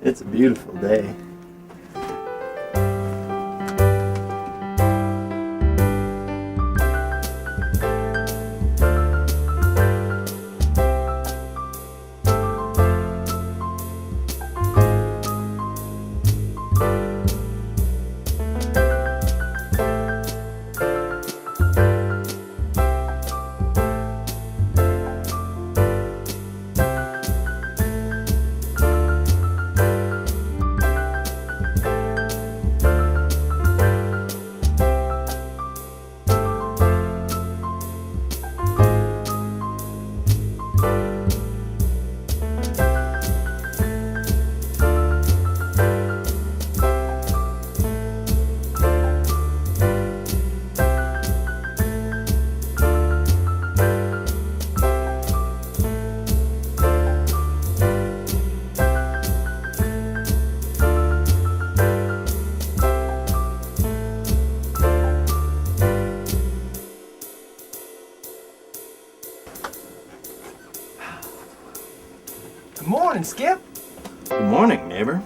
It's a beautiful day. Good morning, Skip. Good morning, neighbor.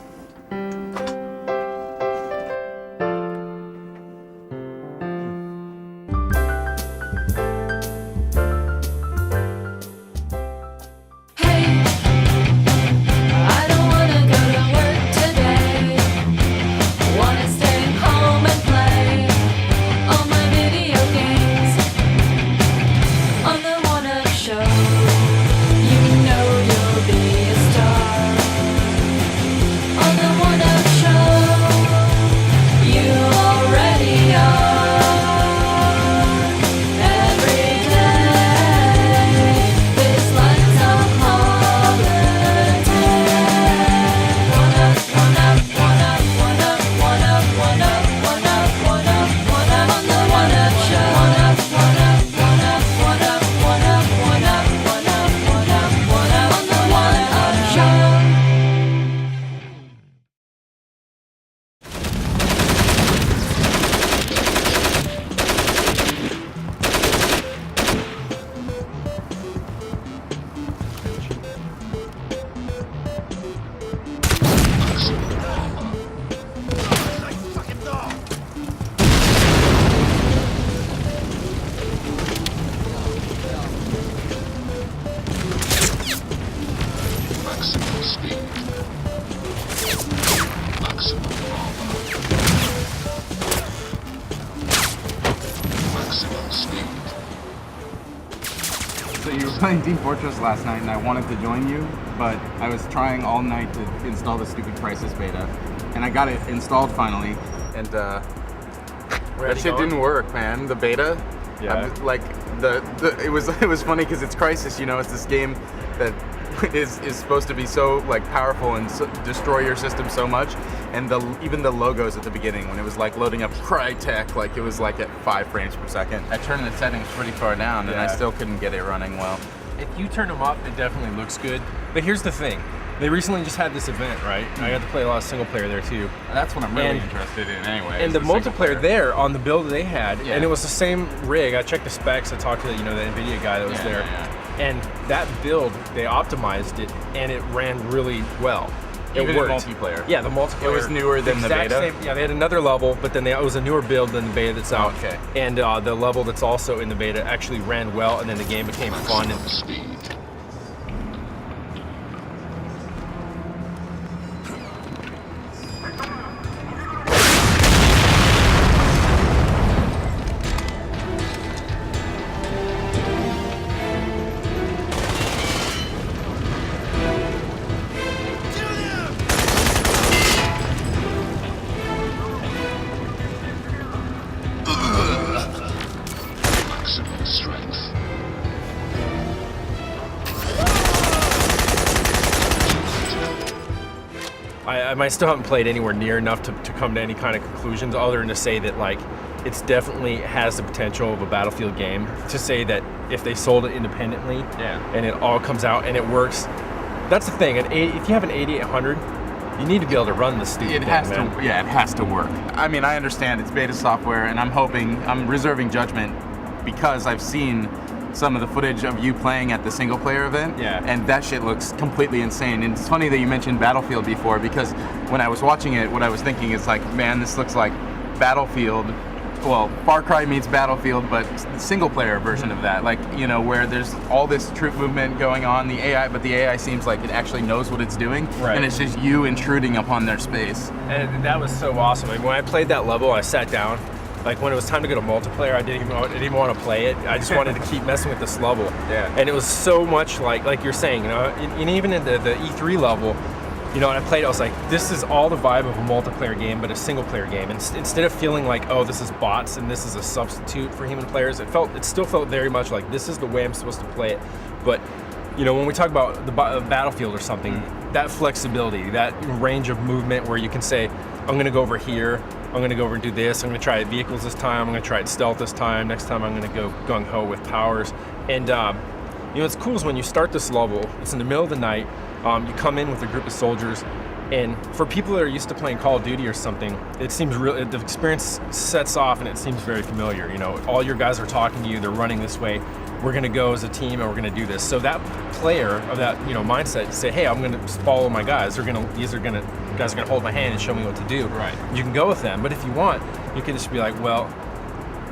So you were playing Team Fortress last night and I wanted to join you, but I was trying all night to install the stupid Crysis beta, and I got it installed finally, and that shit didn't work, man. The beta, Yeah. like it was funny because it's Crysis, you know, it's this game that is supposed to be so like powerful and destroy your system so much, and even the logos at the beginning when it was like loading up Crytek, like it was like at 5 frames per second. I turned the settings pretty far down and I still couldn't get it running well. If you turn them up, it definitely looks good. But here's the thing. They recently just had this event, right? I got to play a lot of single player there too. That's what I'm really interested in anyway. And the multiplayer there on the build they had, Yeah. and it was the same rig. I checked the specs, I talked to the NVIDIA guy that was there. Yeah. And that build, they optimized it and it ran really well. Even It worked. in multiplayer. Yeah, the multiplayer. It was newer than the exact beta? Same, yeah, they had another level, but then it was a newer build than the beta that's out. Okay. And the level that's also in the beta actually ran well, and then the game became fun. And I still haven't played anywhere near enough to come to any kind of conclusions other than to say that like it's definitely has the potential of a Battlefield game. To say that if they sold it independently and it all comes out and it works, that's the thing. If you have an 8800, you need to be able to run the stupid thing, it has man. to, yeah, it has to work. I mean, I understand it's beta software, and I'm reserving judgment because I've seen some of the footage of you playing at the single player event. Yeah. And that shit looks completely insane. And it's funny that you mentioned Battlefield before, because when I was watching it, what I was thinking is like, man, this looks like Battlefield. Well, Far Cry meets Battlefield, but the single player version of that. Like, you know, where there's all this troop movement going on, the AI seems like it actually knows what it's doing. Right. And it's just you intruding upon their space. And that was so awesome. Like, when I played that level, I sat down. Like, when it was time to go to multiplayer, I didn't even want to play it. I just wanted to keep messing with this level. Yeah. And it was so much like you're saying, you know, and even in the E3 level, you know, when I played it, I was like, this is all the vibe of a multiplayer game, but a single player game. And instead of feeling like, oh, this is bots and this is a substitute for human players, it still felt very much like this is the way I'm supposed to play it. But, you know, when we talk about the Battlefield or something, that flexibility, that range of movement where you can say, I'm going to go over here, I'm going to go over and do this, I'm going to try vehicles this time, I'm going to try it stealth this time, next time I'm going to go gung-ho with powers. And, you know, what's cool is when you start this level, it's in the middle of the night, you come in with a group of soldiers, and for people that are used to playing Call of Duty or something, it seems the experience sets off and it seems very familiar. You know, all your guys are talking to you, they're running this way, we're going to go as a team and we're going to do this. So that player of that, you know, mindset, say, hey, I'm going to follow my guys. Guys are going to hold my hand and show me what to do. Right. You can go with them, but if you want, you can just be like, well,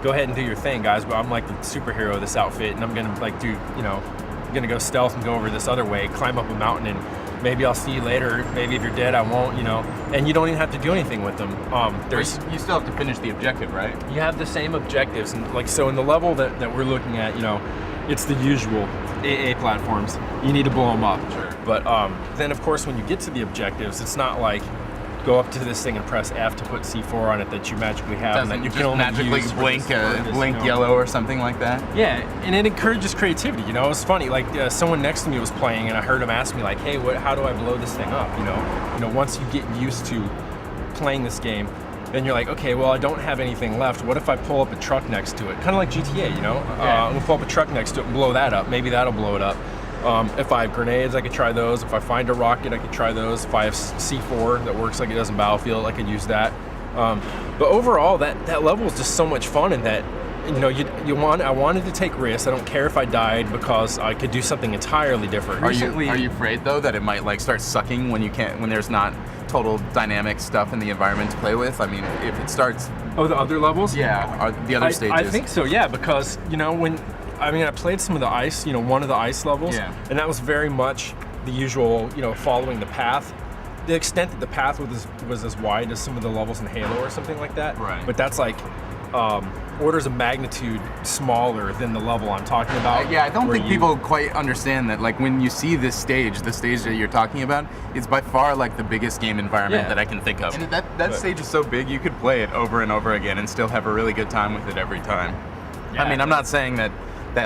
go ahead and do your thing, guys. But I'm like the superhero of this outfit, and I'm going to like do, you know, I'm going to go stealth and go over this other way, climb up a mountain, and maybe I'll see you later. Maybe if you're dead, I won't, you know. And you don't even have to do anything with them. You still have to finish the objective, right? You have the same objectives, and like so in the level that we're looking at, you know, it's the usual AA platforms. You need to blow them up. Sure. But then of course when you get to the objectives, it's not like go up to this thing and press F to put C4 on it that you magically have, and that you can only magically use blink you know. yellow or something like that. Yeah, and it encourages creativity. You know, it's funny. Like someone next to me was playing, and I heard him ask me like, "Hey, how do I blow this thing up?" You know, once you get used to playing this game, then you're like, okay, well, I don't have anything left. What if I pull up a truck next to it? Kind of like GTA, you know? Yeah. I'm gonna pull up a truck next to it and blow that up. Maybe that'll blow it up. If I have grenades, I could try those. If I find a rocket, I could try those. If I have C4 that works like it does in Battlefield, I could use that. But overall, that level is just so much fun, and that, you know, I wanted to take risks. I don't care if I died because I could do something entirely different. Are you afraid though that it might like start sucking when there's not total dynamic stuff in the environment to play with? I mean, if it starts. Oh, the other levels? Yeah, or the other stages. I think so, yeah, because, you know, I played some of the ice, you know, one of the ice levels, yeah. And that was very much the usual, you know, following the path. The extent that the path was as wide as some of the levels in Halo or something like that. Right. But that's like orders of magnitude smaller than the level I'm talking about. Yeah, I don't think people quite understand that. Like when you see this stage, the stage that you're talking about, it's by far like the biggest game environment that I can think of. And that stage is so big, you could play it over and over again and still have a really good time with it every time. Yeah, I mean, I'm not saying that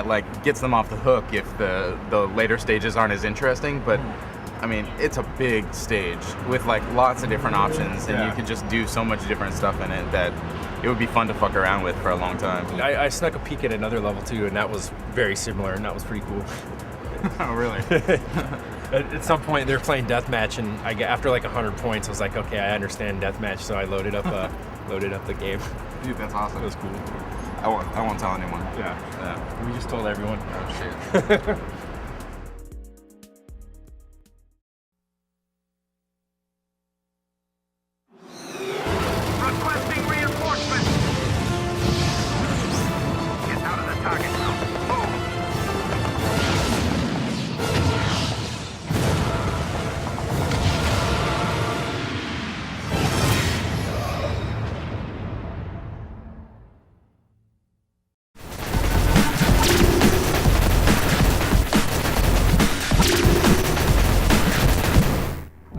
like gets them off the hook if the later stages aren't as interesting, but I mean, it's a big stage with like lots of different options, and you can just do so much different stuff in it that it would be fun to fuck around with for a long time. I snuck a peek at another level too, and that was very similar, and that was pretty cool. Oh, really? At some point, they were playing deathmatch, and after like 100 points, I was like, okay, I understand deathmatch, so I loaded up the game. Dude, that's awesome. It was cool. I won't tell anyone. Yeah. We just told everyone. Oh shit. Requesting reinforcements. Get out of the target zone. Move.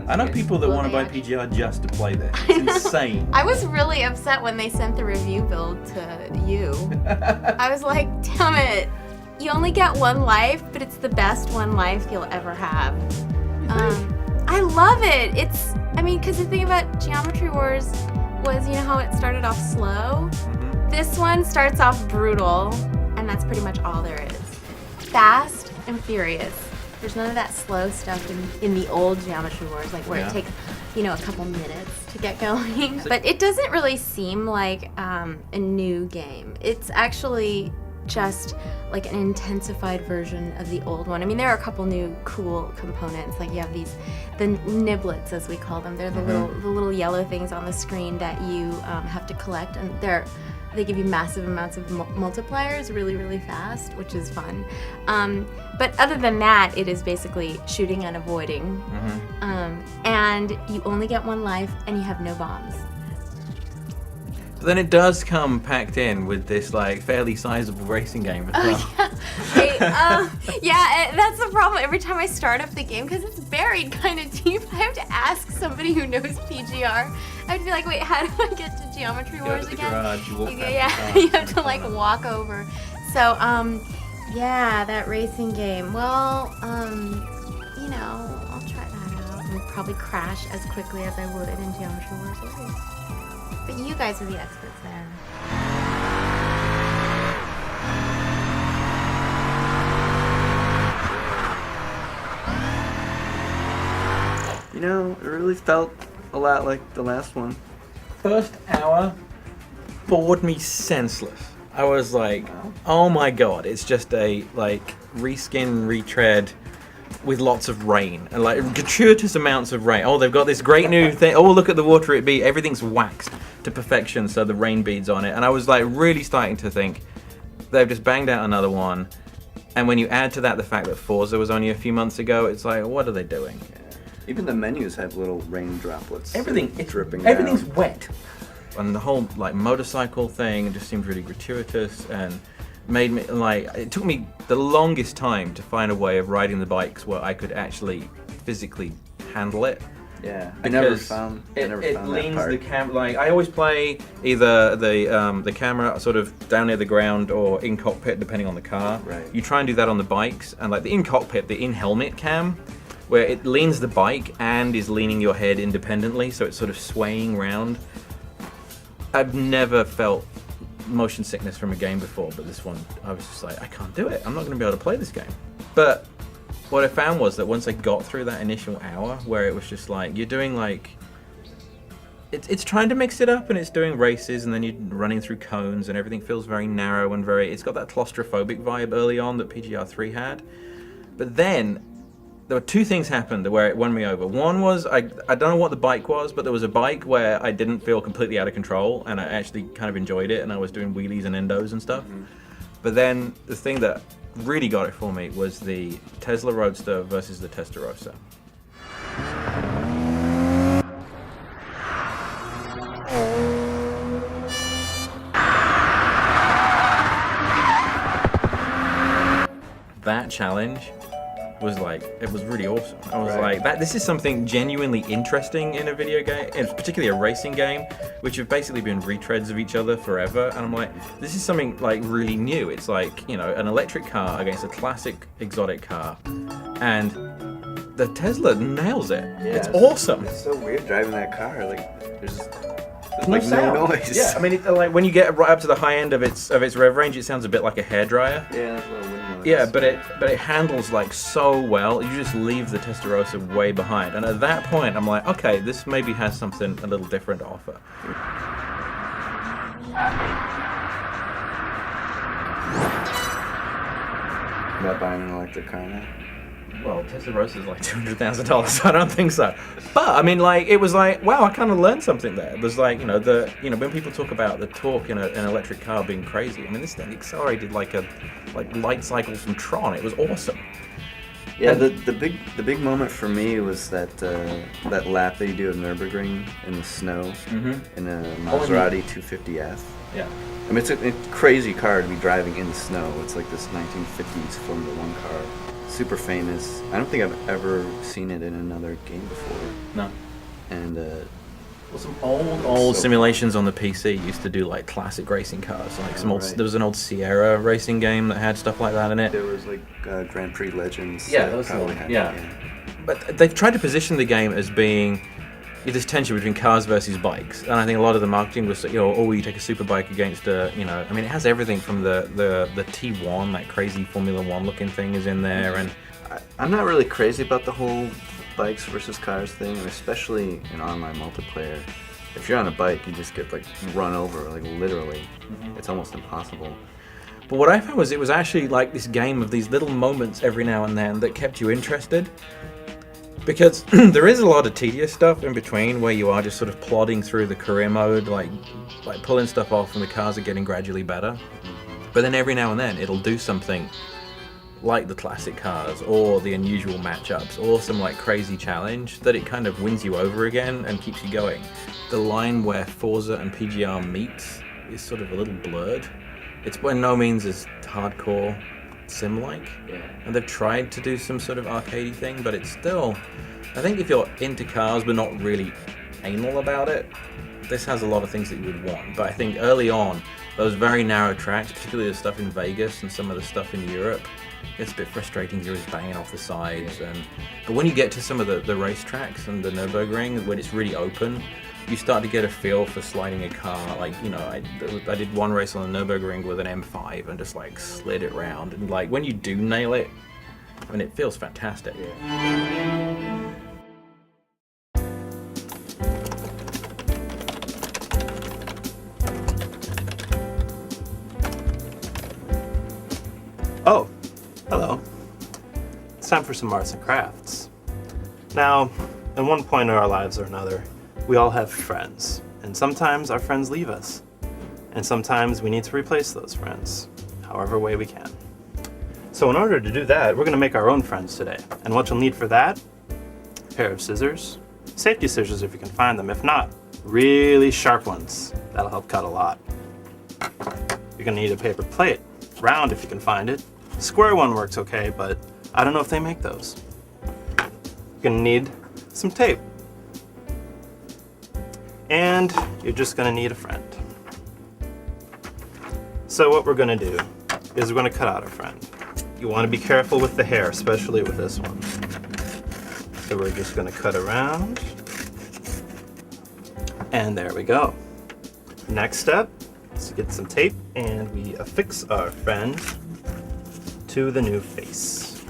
I know people that want to buy PGI just to play that. It's insane. I was really upset when they sent the review build to you. I was like, damn it. You only get one life, but it's the best one life you'll ever have. I love it. Because the thing about Geometry Wars was, you know how it started off slow? Mm-hmm. This one starts off brutal, and that's pretty much all there is. Fast and furious. There's none of that slow stuff in the old Geometry Wars, like where it takes, you know, a couple minutes to get going. But it doesn't really seem like a new game. It's actually just like an intensified version of the old one. I mean, there are a couple new cool components. Like you have the niblets, as we call them. They're the little yellow things on the screen that you have to collect, and they give you massive amounts of multipliers really, really fast, which is fun. But other than that, it is basically shooting and avoiding. And you only get one life, and you have no bombs. But then it does come packed in with this like fairly sizable racing game as well. Yeah, that's the problem. Every time I start up the game, because it's buried kind of deep, I have to ask somebody who knows PGR. I have to be like, wait, how do I get to Geometry Wars to the again? garage, you walk past the Yeah, car, you have to like walk over. So, yeah, that racing game. Well, you know, I'll try that out. And probably crash as quickly as I would in Geometry Wars always. But you guys are the experts there. You know, it really felt a lot like the last one. First hour bored me senseless. I was like, oh my god, it's just a like reskin, retread with lots of rain and like gratuitous amounts of rain. Oh, they've got this great new thing. Oh, look at the water it be. Everything's waxed to perfection, so the rain beads on it. And I was like really starting to think they've just banged out another one. And when you add to that the fact that Forza was only a few months ago, it's like, what are they doing? Even the menus have little rain droplets. Everything it's dripping. Everything's down. wet. And the whole like motorcycle thing just seemed really gratuitous and made me like, it took me the longest time to find a way of riding the bikes where I could actually physically handle it. Yeah, I never Because found it that leans part. the camera. Like I always play either the camera sort of down near the ground or in cockpit, depending on the car. Right. You try and do that on the bikes, and like the in cockpit, the in helmet cam, where it leans the bike and is leaning your head independently, so it's sort of swaying round. I've never felt motion sickness from a game before, but this one, I was just like, I can't do it. I'm not going to be able to play this game. But what I found was that once I got through that initial hour, where it was just like, you're doing like, it's trying to mix it up, and it's doing races, and then you're running through cones, and everything feels very narrow and it's got that claustrophobic vibe early on that PGR3 had. But then, there were two things happened where it won me over. One was, I don't know what the bike was, but there was a bike where I didn't feel completely out of control, and I actually kind of enjoyed it, and I was doing wheelies and endos and stuff. But then, the thing that really got it for me was the Tesla Roadster versus the Testarossa. That challenge was like, it was really awesome. I was like, this is something genuinely interesting in a video game, and particularly a racing game, which have basically been retreads of each other forever. And I'm like, this is something like really new. It's like, you know, an electric car against a classic exotic car, and the Tesla nails it. Yeah, it's awesome. It's so weird driving that car. Like, there's No like sound. no noise. Yeah, I mean, like when you get right up to the high end of its rev range, it sounds a bit like a hairdryer. Yeah, that's a little wind noise. Yeah, but it handles like so well. You just leave the Testarossa way behind, and at that point, I'm like, okay, this maybe has something a little different to offer. About buying an electric car now. Well, Testarossa is like $200,000, so I don't think so. But I mean, like, it was like, wow, I kind of learned something there. There's like, when people talk about the torque in an electric car being crazy, I mean, this thing accelerated like light cycles from Tron. It was awesome. Yeah, the big moment for me was that lap that you do at Nürburgring in the snow in a Maserati 250F. Yeah. I mean, it's a crazy car to be driving in the snow. It's like this 1950s Formula One car. Super famous. I don't think I've ever seen it in another game before. No. And well, some old simulations on the PC used to do like classic racing cars. Like there was an old Sierra racing game that had stuff like that in it. there was like Grand Prix Legends. Yeah, that those probably ones, had yeah. it, But they've tried to position the game as being this tension between cars versus bikes, and I think a lot of the marketing was, you take a super bike against I mean, it has everything from the T1, that crazy Formula One looking thing is in there, and I'm not really crazy about the whole bikes versus cars thing, and especially in online multiplayer. If you're on a bike, you just get like run over, like literally. It's almost impossible. But what I found was it was actually like this game of these little moments every now and then that kept you interested. Because there is a lot of tedious stuff in between where you are just sort of plodding through the career mode, like pulling stuff off and the cars are getting gradually better. But then every now and then it'll do something like the classic cars or the unusual matchups or some like crazy challenge that it kind of wins you over again and keeps you going. The line where Forza and PGR meets is sort of a little blurred. It's by no means as hardcore sim-like, and they've tried to do some sort of arcadey thing, but it's still, I think if you're into cars but not really anal about it, this has a lot of things that you would want. But I think early on, those very narrow tracks, particularly the stuff in Vegas and some of the stuff in Europe, it's a bit frustrating. You're just banging off the sides, but when you get to some of the race tracks and the Nürburgring, when it's really open, you start to get a feel for sliding a car. Like, you know, I did one race on the Nürburgring with an M5 and just like slid it around, and like when you do nail it, I mean, it feels fantastic. Oh, hello. It's time for some arts and crafts. Now, at one point in our lives or another, we all have friends, and sometimes our friends leave us, and sometimes we need to replace those friends, however way we can. So in order to do that, we're going to make our own friends today, and what you'll need for that, a pair of scissors, safety scissors if you can find them, if not, really sharp ones. That'll help cut a lot. You're going to need a paper plate, round if you can find it. Square one works okay, but I don't know if they make those. You're going to need some tape. And you're just going to need a friend. So what we're going to do is we're going to cut out a friend. You want to be careful with the hair, especially with this one. So we're just going to cut around. And there we go. Next step is to get some tape and we affix our friend to the new face.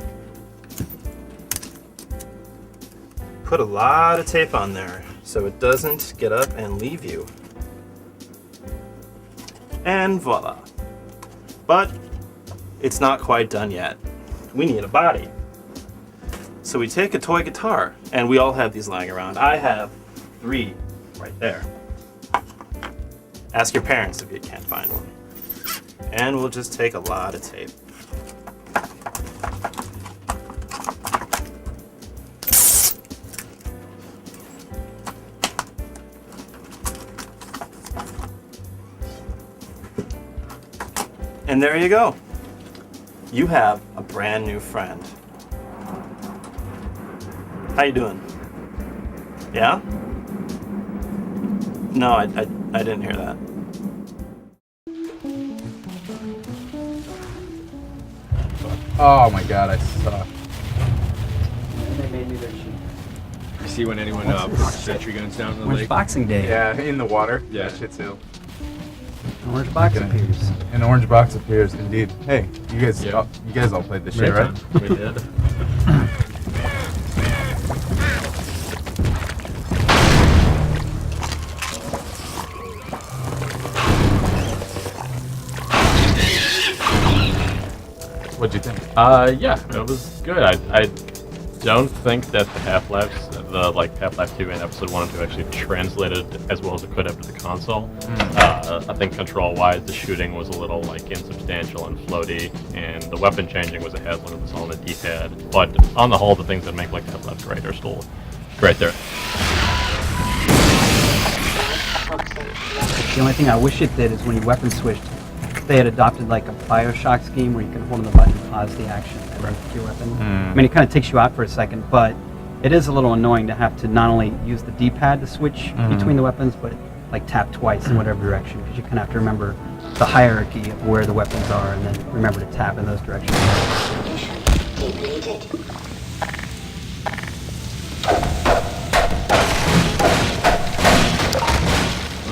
Put a lot of tape on there so it doesn't get up and leave you. And voila. But it's not quite done yet. We need a body. So we take a toy guitar, and we all have these lying around. I have 3 right there. Ask your parents if you can't find one. And we'll just take a lot of tape. And there you go. You have a brand new friend. How you doing? Yeah? No, I didn't hear that. Oh my god, I suck. They made me their sheep. You see when anyone puts sentry guns down in the When's lake? Boxing Day? Yeah, in the water. Yeah. That shit's ill. An orange box appears. An orange box appears, indeed. Hey, you guys, Yeah. you guys all played this shit, right? We did. What'd you think? Yeah, it was good. I don't think that the Half-Lives, Half-Life 2 and Episode 1 and 2 actually translated as well as it could have to the console. I think control-wise, the shooting was a little insubstantial and floaty, and the weapon changing was a hassle with this all in the D-pad. But on the whole, the things that make Half-Life great are still great there. The only thing I wish it did is when you weapon switched, they had adopted a Bioshock scheme where you can hold on the button and pause the action and then pick your weapon. I mean, it kind of takes you out for a second, but it is a little annoying to have to not only use the D-pad to switch between the weapons, but tap twice in whatever direction, because you kind of have to remember the hierarchy of where the weapons are and then remember to tap in those directions.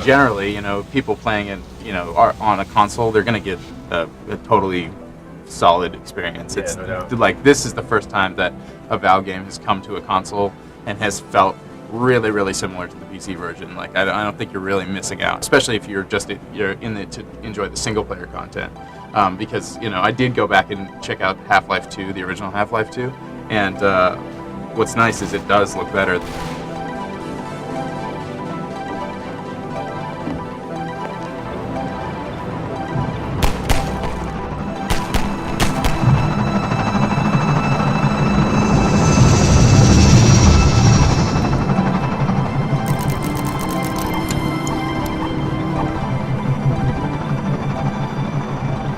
Generally, people playing it, are on a console, they're gonna get a totally solid experience. Yeah, It's no doubt. this is the first time that a Valve game has come to a console and has felt really, really similar to the PC version. I don't think you're really missing out, especially if you're in it to enjoy the single player content. because I did go back and check out Half-Life 2, the original Half-Life 2, and what's nice is it does look better.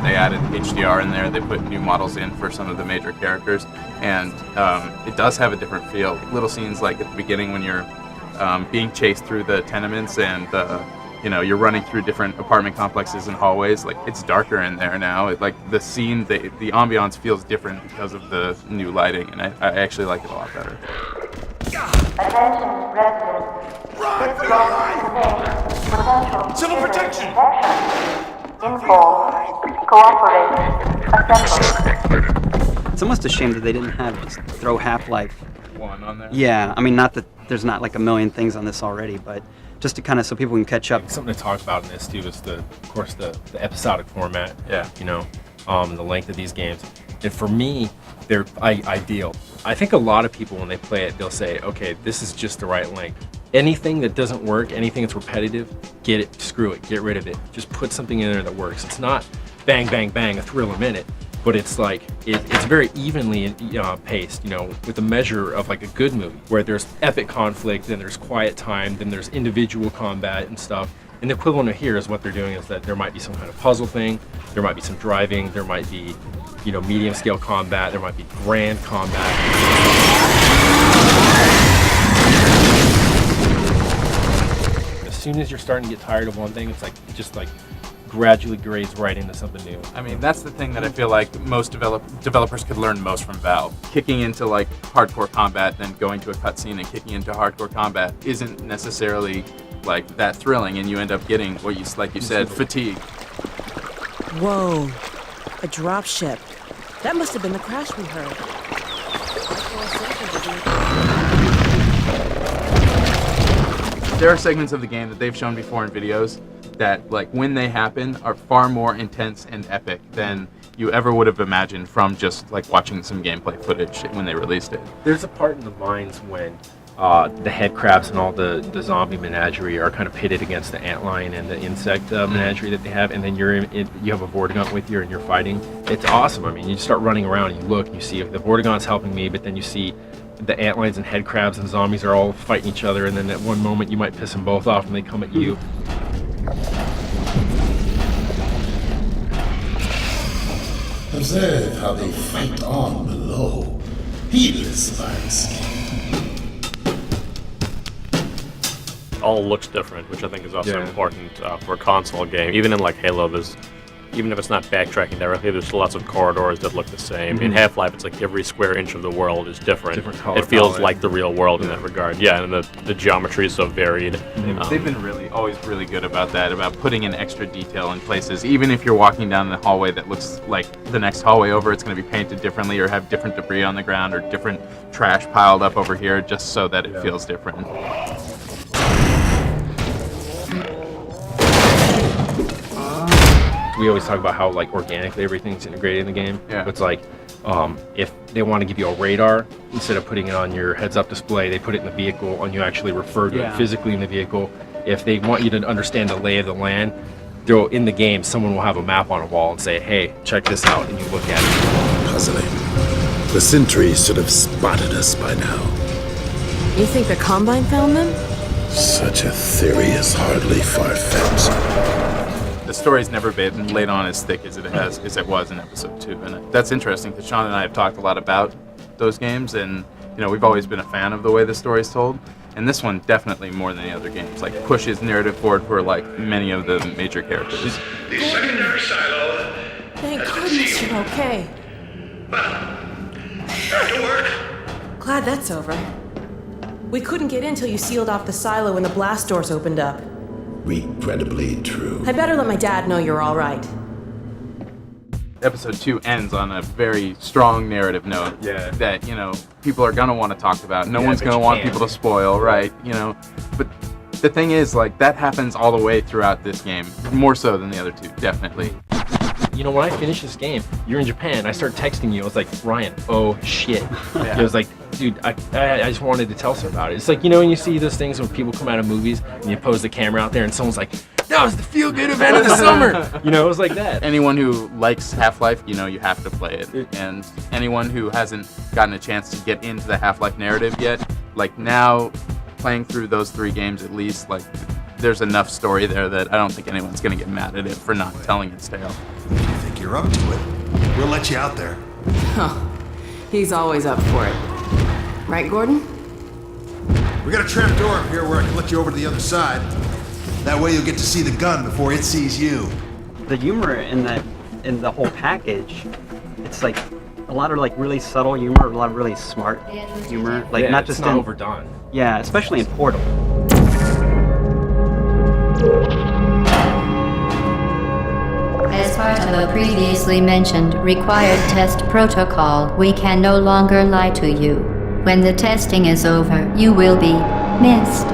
They added HDR in there. They put new models in for some of the major characters, and it does have a different feel. Little scenes like at the beginning when you're being chased through the tenements, and you're running through different apartment complexes and hallways. Like, it's darker in there now. Like the scene, the ambiance feels different because of the new lighting, and I actually like it a lot better. Attention residents. Run for your life! Civil protection! Info. Cooperate. Assemble. It's almost a shame that they didn't have just throw Half-Life 1 on there. Yeah, I mean, not that there's not like a million things on this already, but just to kind of so people can catch up. Something to talk about in this too is of course the episodic format. Yeah. The length of these games. And for me, they're ideal. I think a lot of people when they play it, they'll say, okay, this is just the right length. Anything that doesn't work, anything that's repetitive, get it, screw it, get rid of it. Just put something in there that works. It's not bang, bang, bang, a thrill a minute. But it's like, it's very evenly paced, with a measure of like a good movie, where there's epic conflict, then there's quiet time, then there's individual combat and stuff. And the equivalent of here is what they're doing is that there might be some kind of puzzle thing, there might be some driving, there might be, medium scale combat, there might be grand combat. As soon as you're starting to get tired of one thing, it's like, it just like gradually grades right into something new. I mean, that's the thing that I feel like most developers could learn most from Valve. Kicking into like hardcore combat, then going to a cutscene and kicking into hardcore combat isn't necessarily like that thrilling, and you end up getting what you said, fatigue. Whoa, a dropship. That must have been the crash we heard. There are segments of the game that they've shown before in videos that, like, when they happen, are far more intense and epic than you ever would have imagined from just like watching some gameplay footage when they released it. There's a part in the mines when the head crabs and all the zombie menagerie are kind of pitted against the antlion and the insect menagerie that they have, and then you have a Vortigaunt with you and you're fighting. It's awesome. I mean, you start running around and you look and you see the Vortigaunt's helping me, but then you see the antlions and head crabs and zombies are all fighting each other, and then at one moment you might piss them both off and they come at you. Observe how they fight on below, heedless of our escape. All looks different, which I think is also important for a console game. Even in like Halo, even if it's not backtracking directly, there's lots of corridors that look the same. In Half-Life, it's like every square inch of the world is different. Color it feels palette. like the real world in that regard. Yeah, and the geometry is so varied. They've been always really good about that, about putting in extra detail in places. Even if you're walking down the hallway that looks like the next hallway over, it's going to be painted differently or have different debris on the ground or different trash piled up over here just so that it feels different. We always talk about how like organically everything's integrated in the game. Yeah. It's like if they want to give you a radar, instead of putting it on your heads-up display, they put it in the vehicle and you actually refer to it physically in the vehicle. If they want you to understand the lay of the land, in the game, someone will have a map on a wall and say, hey, check this out, and you look at it. Puzzling. The sentries should have spotted us by now. You think the Combine found them? Such a theory is hardly far-fetched. The story's never been laid on as thick as it was in episode 2, and that's interesting because Sean and I have talked a lot about those games, and we've always been a fan of the way the story's told, and this one definitely more than the other games like pushes narrative forward for like many of the major characters. The secondary silo. Thank goodness you're okay. Back to work. Glad that's over. We couldn't get in till you sealed off the silo when the blast doors opened up. Regrettably true. I better let my dad know you're all right. Episode 2 ends on a very strong narrative note that, people are going to want to talk about. No one's going to want people to spoil, right? But the thing is, like, that happens all the way throughout this game, more so than the other two, definitely. you know, when I finish this game, you're in Japan. I start texting you. I was like, Ryan, oh shit. Yeah. I was like, dude, I just wanted to tell her about it. It's like, you know, when you see those things when people come out of movies and you pose the camera out there and someone's like, that was the feel-good event of the summer. You know, it was like that. Anyone who likes Half-Life, you know, you have to play it. And anyone who hasn't gotten a chance to get into the Half-Life narrative yet, like now, playing through those 3 games at least, like there's enough story there that I don't think anyone's gonna get mad at it for not telling its tale. If you think you're up to it, we'll let you out there. Huh. He's always up for it. Right, Gordon? We got a trap door up here where I can let you over to the other side. That way you'll get to see the gun before it sees you. The humor in the whole package, it's like a lot of like really subtle humor, a lot of really smart humor, like Yeah, not it's just not in overdone. Yeah, especially in Portal. As part of a previously mentioned required test protocol, we can no longer lie to you. When the testing is over, you will be missed.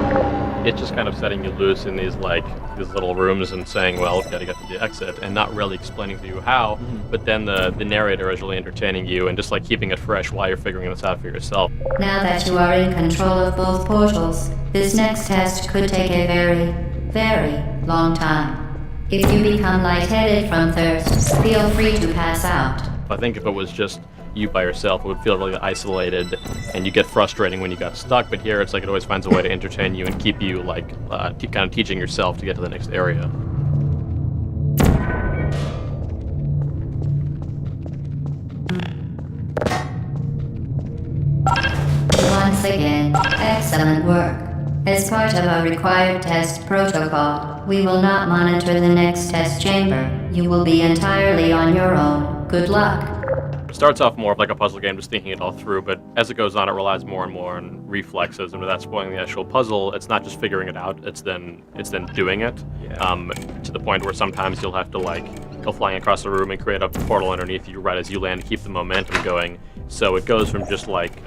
It's just kind of setting you loose in these little rooms and saying, well, gotta get to the exit, and not really explaining to you how, but then the narrator is really entertaining you and just like keeping it fresh while you're figuring this out for yourself. Now that you are in control of both portals, this next test could take a very, very long time. If you become lightheaded from thirst, feel free to pass out. I think if it was just you by yourself, it would feel really isolated, and you get frustrating when you got stuck. But here, it's like it always finds a way to entertain you and keep you like kind of teaching yourself to get to the next area. Once again, excellent work. As part of a required test protocol, we will not monitor the next test chamber. You will be entirely on your own. Good luck. It starts off more of like a puzzle game, just thinking it all through, but as it goes on, it relies more and more on reflexes, and without spoiling the actual puzzle, it's not just figuring it out, it's then doing it. Yeah. To the point where sometimes you'll have to like go flying across the room and create a portal underneath you right as you land to keep the momentum going. So it goes from just like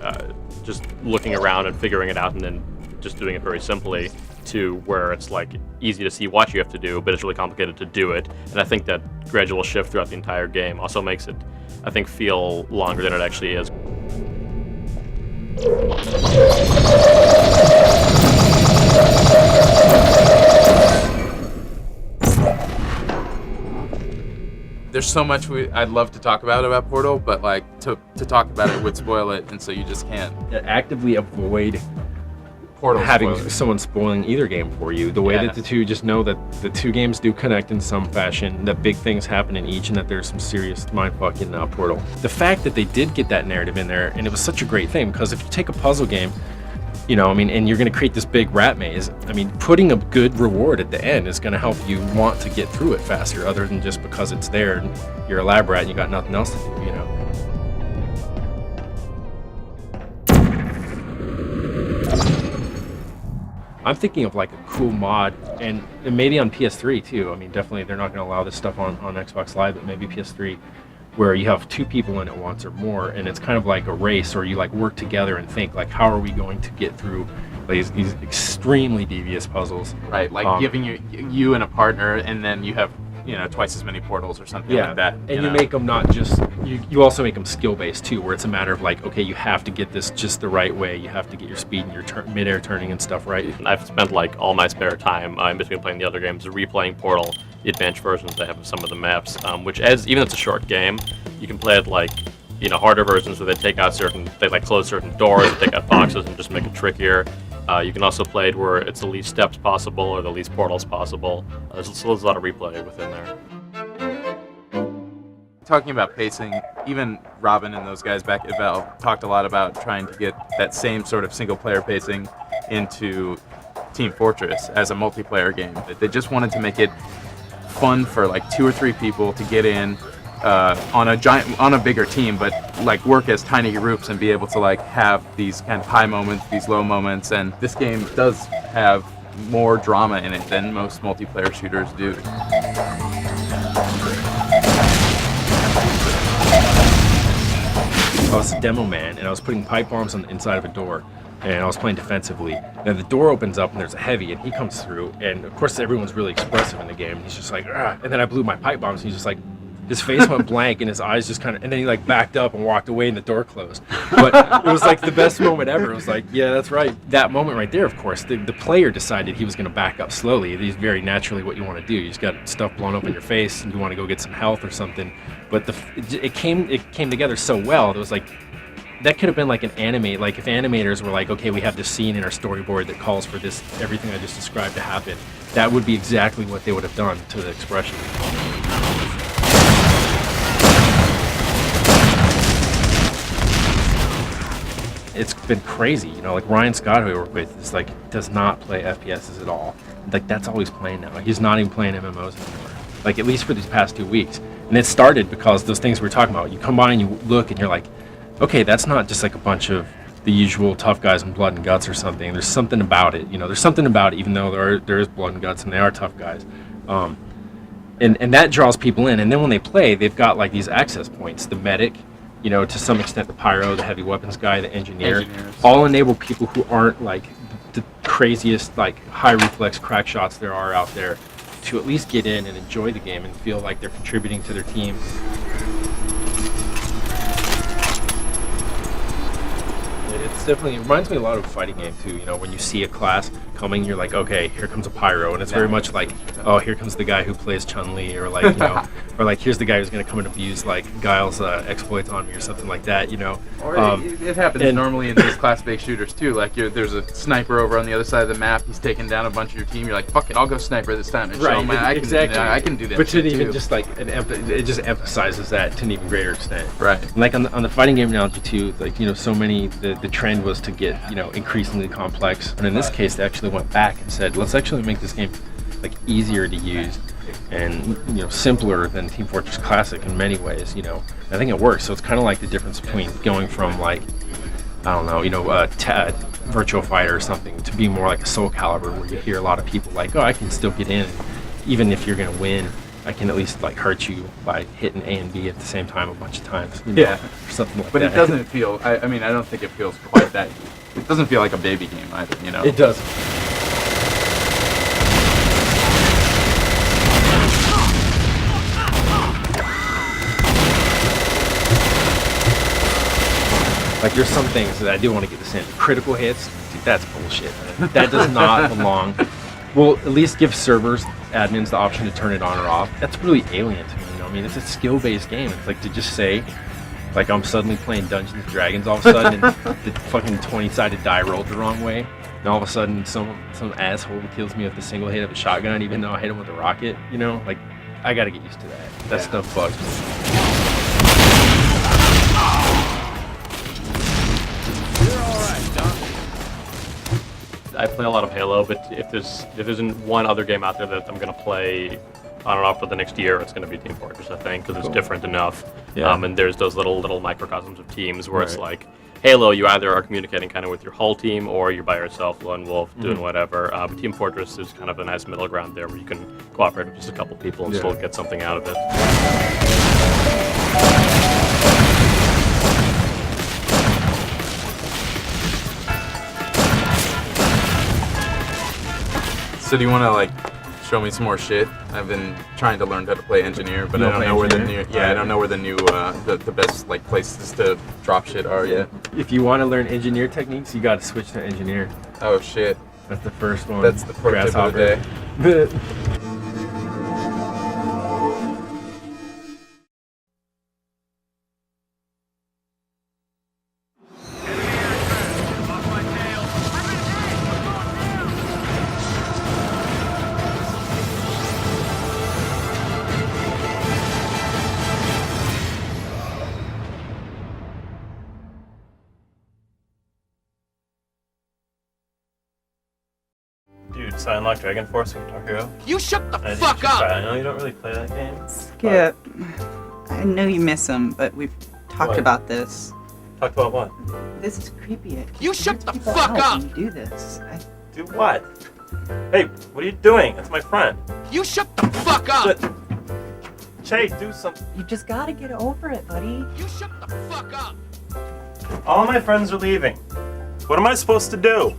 just looking around and figuring it out and then just doing it very simply to where it's like easy to see what you have to do, but it's really complicated to do it. And I think that gradual shift throughout the entire game also makes it, I think, feel longer than it actually is. There's so much I'd love to talk about Portal, but like to talk about it would spoil it, and so you just can't. Actively avoid Portal having spoilers. someone spoiling either game for you. The way Yeah. that the two, just know that the two games do connect in some fashion, that big things happen in each, and that there's some serious mindfuck in Portal. The fact that they did get that narrative in there, and it was such a great thing, because if you take a puzzle game, you know, I mean, and you're going to create this big rat maze, I mean, putting a good reward at the end is going to help you want to get through it faster, other than just because it's there and you're a lab rat and you got nothing else to do, you know. I'm thinking of like a cool mod, and maybe on PS3 too. I mean, definitely they're not going to allow this stuff on Xbox Live, but maybe PS3, where you have 2 people in it once or more, and it's kind of like a race, or you like work together and think like, how are we going to get through these extremely devious puzzles? Right, like giving you and a partner, and then you have, you know, twice as many portals or something like that. And you make them not just, you also make them skill-based too, where it's a matter of like, okay, you have to get this just the right way, you have to get your speed and your mid-air turning and stuff right. I've spent like all my spare time in between playing the other games replaying Portal, the advanced versions they have of some of the maps, which even though it's a short game, you can play it like, you know, harder versions where they like close certain doors, they take out boxes and just make it trickier. You can also play it where it's the least steps possible or the least portals possible. There's a lot of replay within there. Talking about pacing, even Robin and those guys back at Valve talked a lot about trying to get that same sort of single-player pacing into Team Fortress as a multiplayer game. They just wanted to make it fun for like 2 or 3 people to get in on a bigger team, but like work as tiny groups and be able to like have these kind of high moments, these low moments. And this game does have more drama in it than most multiplayer shooters do. I was a demo man, and I was putting pipe bombs on the inside of a door, and I was playing defensively. And the door opens up, and there's a heavy, and he comes through, and of course everyone's really expressive in the game. He's just like, ah, and then I blew my pipe bombs, and he's just like, his face went blank and his eyes just kind of, and then he like backed up and walked away and the door closed. But it was like the best moment ever. It was like, yeah, that's right. That moment right there, of course, the player decided he was going to back up slowly. It's very naturally what you want to do. You just got stuff blown up in your face and you want to go get some health or something. But it came together so well. It was like, that could have been like an anime, like if animators were like, okay, we have this scene in our storyboard that calls for this, everything I just described to happen. That would be exactly what they would have done to the expression. It's been crazy, you know, like Ryan Scott, who I work with, is like, does not play FPSs at all. Like, that's all he's playing now. He's not even playing MMOs anymore. Like, at least for these past 2 weeks. And it started because those things we were talking about. You come by and you look and you're like, okay, that's not just like a bunch of the usual tough guys in blood and guts or something. There's something about it, you know. There's something about it, even though there is blood and guts and they are tough guys. And that draws people in. And then when they play, they've got like these access points. The medic, you know, to some extent the pyro, the heavy weapons guy, the engineers. All enable people who aren't like the craziest, like high reflex crack shots there are out there to at least get in and enjoy the game and feel like they're contributing to their team. It's definitely, it reminds me a lot of a fighting game too, you know, when you see a class coming, you're like, okay, here comes a pyro, and it's very much like, oh, here comes the guy who plays Chun-Li, or like, you know, or like, here's the guy who's going to come and abuse like Guile's exploits on me or something like that, you know. Or it happens normally in these class-based shooters too, like there's a sniper over on the other side of the map, he's taking down a bunch of your team, you're like, fuck it, I'll go sniper this time, and show him I can do that. But it even just like, it just emphasizes that to an even greater extent. Right. And like on the fighting game analogy too, like, you know, so many, the trend was to get, you know, increasingly complex, and in this case they actually went back and said, let's actually make this game like easier to use and, you know, simpler than Team Fortress Classic in many ways, you know. I think it works. So it's kind of like the difference between going from like, I don't know, you know, Virtua Fighter or something to be more like a Soul Calibur, where you hear a lot of people like, oh, I can still get in, even if you're gonna win, I can at least like hurt you by hitting A and B at the same time a bunch of times, you know, yeah, or something like but that. It doesn't feel, I mean, I don't think it feels quite that, it doesn't feel like a baby game either, you know. It doesn't. Like, there's some things that I do want to get this in. Critical hits, dude, that's bullshit, man. That does not belong. Well, at least give servers, admins, the option to turn it on or off. That's really alien to me, you know. I mean, it's a skill-based game. It's like to just say, like, I'm suddenly playing Dungeons & Dragons all of a sudden, and the fucking 20-sided die rolled the wrong way, and all of a sudden some asshole kills me with a single hit of a shotgun, even though I hit him with a rocket, you know? Like, I gotta get used to that. That stuff bugs me. I play a lot of Halo, but if there isn't one other game out there that I'm gonna play on and off for the next year, it's gonna be Team Fortress, I think, because it's different enough. Yeah. And there's those little microcosms of teams where it's like Halo, you either are communicating kind of with your whole team or you're by yourself, lone wolf, doing whatever. But Team Fortress is kind of a nice middle ground there where you can cooperate with just a couple people and still get something out of it. So do you want to like show me some more shit? I've been trying to learn how to play engineer, but I don't know where the new I don't know where the new the best like places to drop shit are yet. If you want to learn engineer techniques, you got to switch to engineer. Oh shit. That's the first one. That's the pro tip of the day. Dude, so I unlocked Dragon Force with Guitar Hero. You shut the fuck up! I know you don't really play that game. Skip. I know you miss him, but we've talked about this. Talked about what? This is creepy. You shut the fuck up! When you do this. Do what? Hey, what are you doing? That's my friend. You shut the fuck up! Chase, do something. You just gotta get over it, buddy. You shut the fuck up! All my friends are leaving. What am I supposed to do?